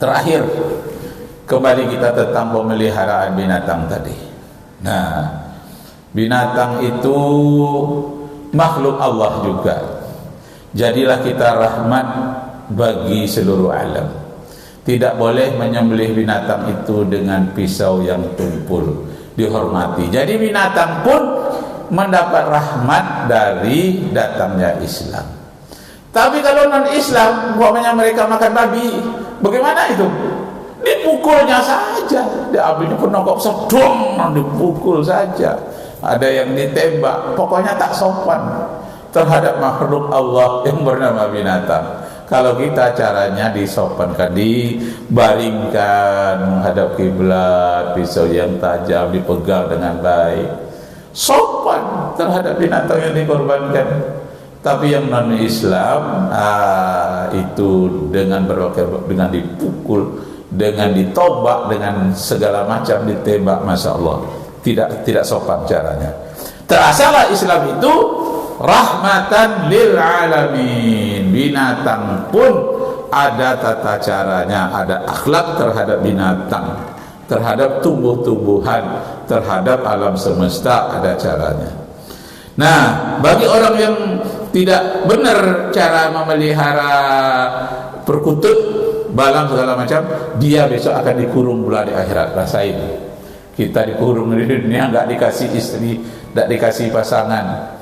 Terakhir, kembali kita tentang pemeliharaan binatang tadi. Nah, binatang itu makhluk Allah juga. Jadilah kita rahmat bagi seluruh alam. Tidak boleh menyembelih binatang itu dengan pisau yang tumpul, dihormati. Jadi binatang pun mendapat rahmat dari datangnya Islam. Tapi kalau non-Islam, umpamanya mereka makan babi, bagaimana itu? Dipukulnya saja, diambilnya penokok sedong, dipukul saja. Ada yang ditembak, pokoknya tak sopan terhadap makhluk Allah yang bernama binatang. Kalau kita caranya disopankan, dibaringkan menghadap kiblat, pisau yang tajam dipegang dengan baik, sopan terhadap binatang yang dikorbankan. Tapi yang non-Islam itu dengan dipukul, dengan ditobak, dengan segala macam ditembak, masya Allah, tidak sopan caranya. Terasalah Islam itu rahmatan lil alamin. Binatang pun ada tata caranya, ada akhlak terhadap binatang, terhadap tumbuh-tumbuhan, terhadap alam semesta, ada caranya. Nah, bagi orang yang tidak benar cara memelihara perkutut, balang segala macam, dia besok akan dikurung pula di akhirat. Rasain, kita dikurung di dunia, nggak dikasih istri, nggak dikasih pasangan,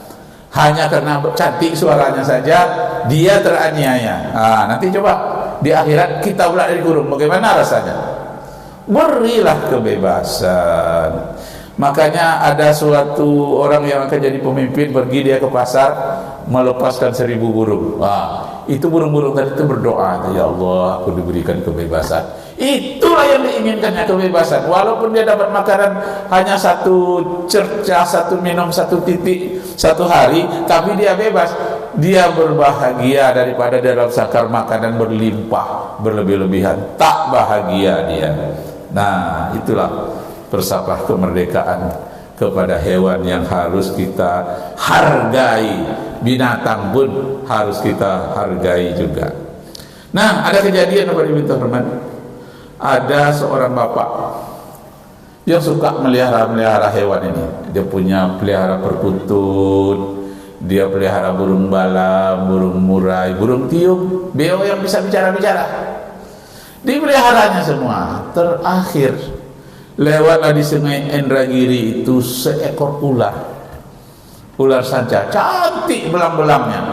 hanya karena cantik suaranya saja dia teraniaya. Nanti coba di akhirat kita pula dikurung, bagaimana rasanya? Berilah kebebasan. Makanya ada suatu orang yang akan jadi pemimpin, pergi dia ke pasar melepaskan 1000 burung. Itu burung-burung tadi itu berdoa, ya Allah, aku diberikan kebebasan. Itulah yang diinginkannya, kebebasan. Walaupun dia dapat makanan hanya satu cercah, satu minum, satu titik satu hari, tapi dia bebas. Dia berbahagia daripada dalam sakar makanan berlimpah, berlebih-lebihan. Tak bahagia dia. Nah, itulah persapah kemerdekaan kepada hewan yang harus kita hargai. Binatang pun harus kita hargai juga. Nah, ada kejadian kepada Ibu Hormat. Ada seorang bapak yang suka melihara hewan ini. Dia punya pelihara perkutut, dia pelihara burung bala, burung murai, burung tiung, beo yang bisa bicara-bicara. Dipeliharanya semua. Terakhir lewatlah di Sungai Indragiri itu seekor ular sanca, cantik belang-belangnya,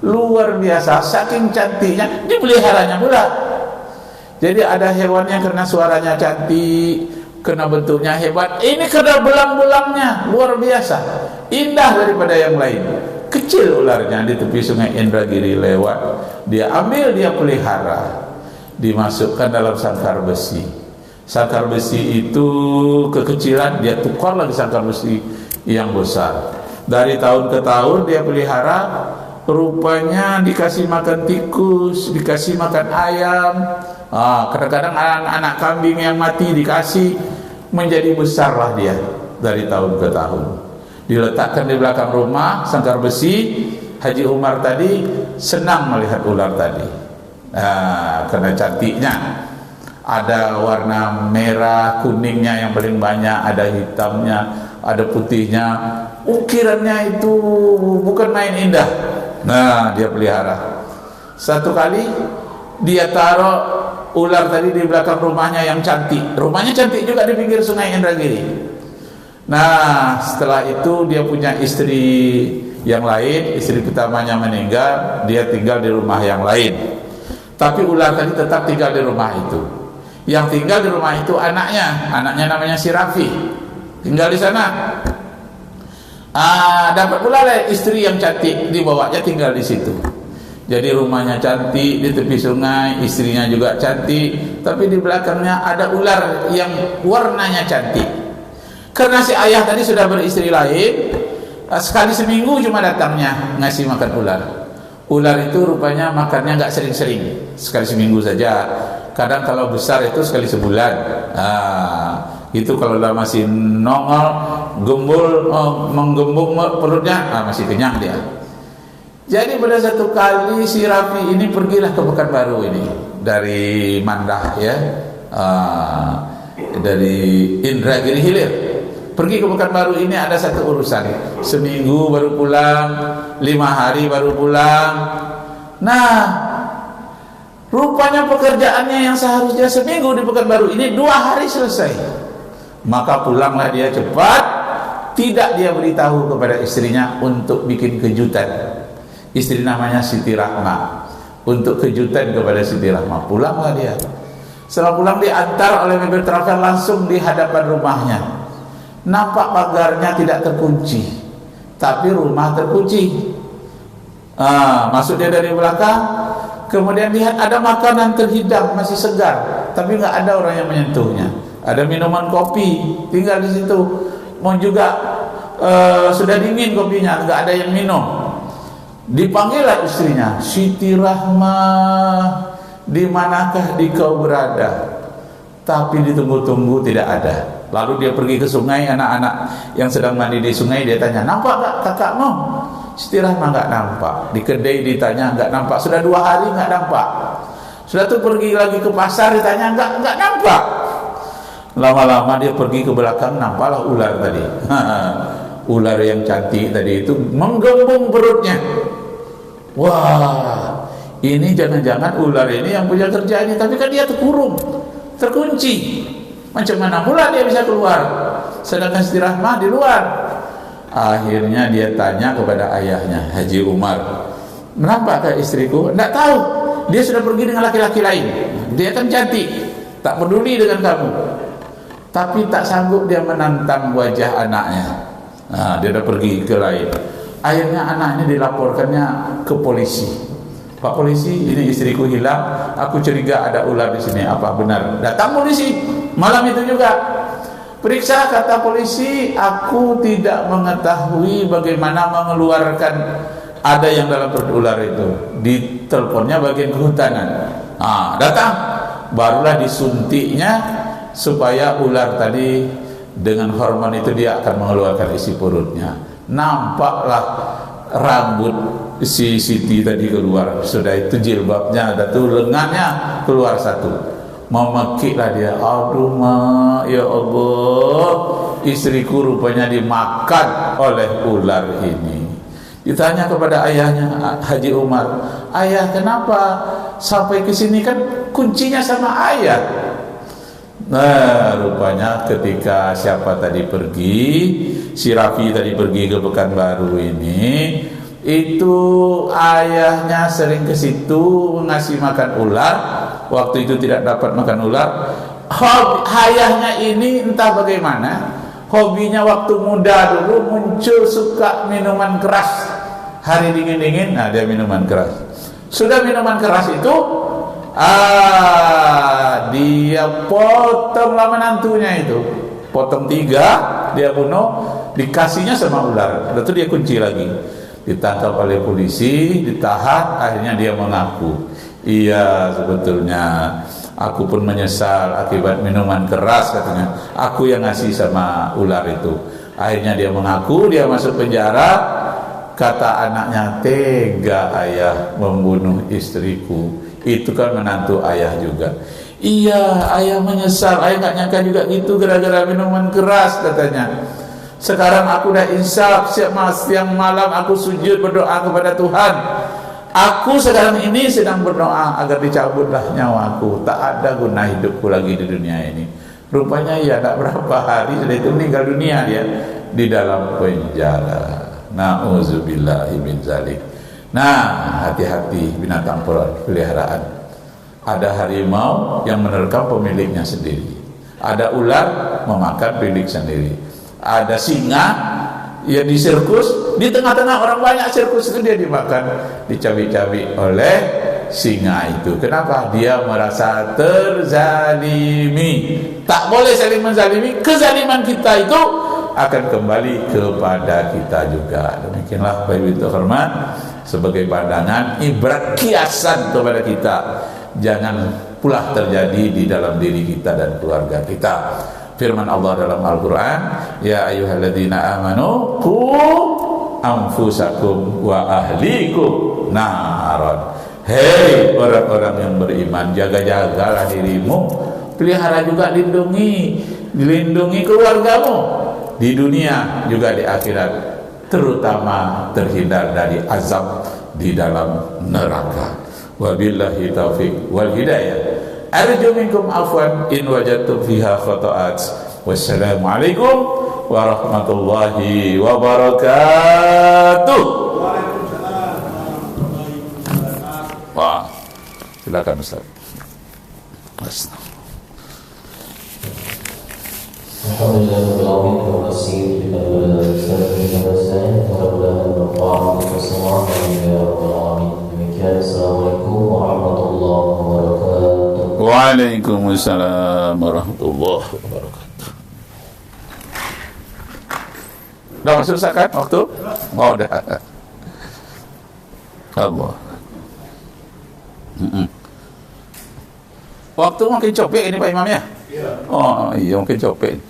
luar biasa, saking cantiknya dipeliharanya pula. Jadi ada hewan yang karena suaranya cantik, karena bentuknya hebat, ini karena belang-belangnya luar biasa, indah daripada yang lain. Kecil ularnya di tepi Sungai Indragiri lewat, dia ambil, dia pelihara, dimasukkan dalam sangkar besi. Sangkar besi itu kekecilan, dia tukar lagi sangkar besi yang besar. Dari tahun ke tahun dia pelihara, rupanya dikasih makan tikus, dikasih makan ayam. Kadang-kadang anak kambing yang mati dikasih, menjadi besarlah dia dari tahun ke tahun. Diletakkan di belakang rumah sangkar besi. Haji Umar tadi senang melihat ular tadi, karena cantiknya. Ada warna merah, kuningnya yang paling banyak, ada hitamnya, ada putihnya. Ukirannya itu bukan main indah. Nah, dia pelihara. Satu kali dia taruh ular tadi di belakang rumahnya yang cantik. Rumahnya cantik juga di pinggir Sungai Indragiri. Nah, setelah itu dia punya istri yang lain, istri pertamanya meninggal, dia tinggal di rumah yang lain. Tapi ular tadi tetap tinggal di rumah itu. Yang tinggal di rumah itu anaknya namanya si Rafi, tinggal di sana. Dapat pula istri yang cantik, dibawanya tinggal di situ. Jadi rumahnya cantik di tepi sungai, istrinya juga cantik, tapi di belakangnya ada ular yang warnanya cantik. Karena si ayah tadi sudah beristri lain, sekali seminggu cuma datangnya ngasih makan ular. Ular itu rupanya makannya nggak sering-sering, sekali seminggu saja. Kadang kalau besar itu sekali sebulan. Itu kalau udah masih nongol, gembul, menggembung perutnya, masih kenyang dia. Jadi pada satu kali si Rafi ini pergilah ke Pekanbaru ini. dari Mandah ya, dari Indragiri Hilir, pergi ke Pekanbaru. Ini ada satu urusan, seminggu baru pulang, 5 hari baru pulang. Nah, rupanya pekerjaannya yang seharusnya seminggu di Pekanbaru ini 2 hari selesai. Maka pulanglah dia cepat, tidak dia beritahu kepada istrinya untuk bikin kejutan. Istri namanya Siti Rahma, untuk kejutan kepada Siti Rahma. Pulanglah dia. Setelah pulang diantar oleh mobil travel langsung di hadapan rumahnya. Nampak pagarnya tidak terkunci, tapi rumah terkunci. Masuk dia dari belakang, kemudian lihat ada makanan terhidang masih segar, tapi nggak ada orang yang menyentuhnya. Ada minuman kopi tinggal di situ, mau juga sudah dingin kopinya, nggak ada yang minum. Dipanggillah istrinya, Siti Rahma, di manakah dikau berada? Tapi ditunggu-tunggu tidak ada. Lalu dia pergi ke sungai, anak-anak yang sedang mandi di sungai, dia tanya, nampak gak kakakmu? Siti Rahma nggak nampak. Di kedai ditanya, nggak nampak. Sudah 2 hari nggak nampak. Sudah tuh pergi lagi ke pasar, ditanya, nggak nampak. Lama-lama dia pergi ke belakang, nampaklah ular tadi. Ular yang cantik tadi itu menggembung perutnya. Wah, ini jangan-jangan ular ini yang punya kerja ini, tapi kan dia terkurung, terkunci. Macam mana pula dia bisa keluar? Sedangkan Siti Rahma di luar. Akhirnya dia tanya kepada ayahnya, Haji Umar, menampakkah istriku? Tidak tahu. Dia sudah pergi dengan laki-laki lain. Dia kan cantik, tak peduli dengan kamu. Tapi tak sanggup dia menantang wajah anaknya. Dia dah pergi ke lain. Akhirnya anaknya dilaporkannya ke polisi. Pak polisi, ini istriku hilang. Aku curiga ada ular di sini. Apa benar? Datang polisi malam itu juga. Periksa, kata polisi, aku tidak mengetahui bagaimana mengeluarkan ada yang dalam perut ular itu. Di teleponnya bagian kehutanan. Datang, barulah disuntiknya supaya ular tadi dengan hormon itu dia akan mengeluarkan isi perutnya. Nampaklah rambut si Siti tadi keluar. Sudah itu jilbabnya ada tuh, lengannya keluar satu. Memekiklah dia, aduh mak, ya Allah, istriku rupanya dimakan oleh ular ini. Ditanya kepada ayahnya, Haji Umar, ayah kenapa sampai ke sini? Kan kuncinya sama ayah. Nah, rupanya ketika siapa tadi pergi, si Rafi tadi pergi ke Pekanbaru ini, itu ayahnya sering ke situ ngasih makan ular. Waktu itu tidak dapat makan ular. Ayahnya ini entah bagaimana, hobinya waktu muda dulu muncul suka minuman keras. Hari dingin-dingin, dia minuman keras. Sudah minuman keras itu, dia potonglah menantunya itu, potong 3, dia bunuh, dikasihnya sama ular. Lalu dia kunci lagi, ditangkap oleh polisi, ditahan. Akhirnya dia mengaku, iya sebetulnya aku pun menyesal akibat minuman keras, katanya, aku yang ngasih sama ular itu. Akhirnya dia mengaku, dia masuk penjara. Kata anaknya, tega ayah membunuh istriku. Itu kan menantu ayah juga. Iya, ayah menyesal, ayah gak nyangka juga gitu gara-gara minuman keras, katanya. Sekarang aku udah insaf, siang malam aku sujud berdoa kepada Tuhan. Aku sekarang ini sedang berdoa agar dicabutlah nyawaku, tak ada guna hidupku lagi di dunia ini. Rupanya ya tak berapa hari sudah itu meninggal dunia dia di dalam penjara. Na'udzubillahi min zalik. Nah, hati-hati binatang peliharaan. Ada harimau yang menerkam pemiliknya sendiri. Ada ular memakan pemilik sendiri. Ada singa yang di sirkus, di tengah-tengah orang banyak sirkus itu dia dimakan, dicabik-cabik oleh singa itu. Kenapa? Dia merasa terzalimi. Tak boleh saling menzalimi. Kezaliman kita itu akan kembali kepada kita juga. Demikianlah Bapak Ibu terhormat, sebagai pandangan ibrat kiasan kepada kita, jangan pula terjadi di dalam diri kita dan keluarga kita. Firman Allah dalam Al-Quran, ya ayyuhalladzina amanu qu anfusakum wa ahlikum naran. Hei orang-orang yang beriman, jaga-jagalah dirimu, pelihara juga, dilindungi keluargamu di dunia juga di akhirat, terutama terhindar dari azab di dalam neraka. Wabillahi taufiq wal hidayah. Arju minkum afwan in wajadtum fiha khata'at. Wassalamualaikum warahmatullahi wabarakatuh. Wah, silakan Ustaz. Assalamualaikum warahmatullahi wabarakatuh. Waalaikumsalam warahmatullahi wabarakatuh. Udah masuk kan waktu? Oh, udah. Allah. Waktu makin copek ini Pak Imam ya? Iya. Oh iya, makin copek.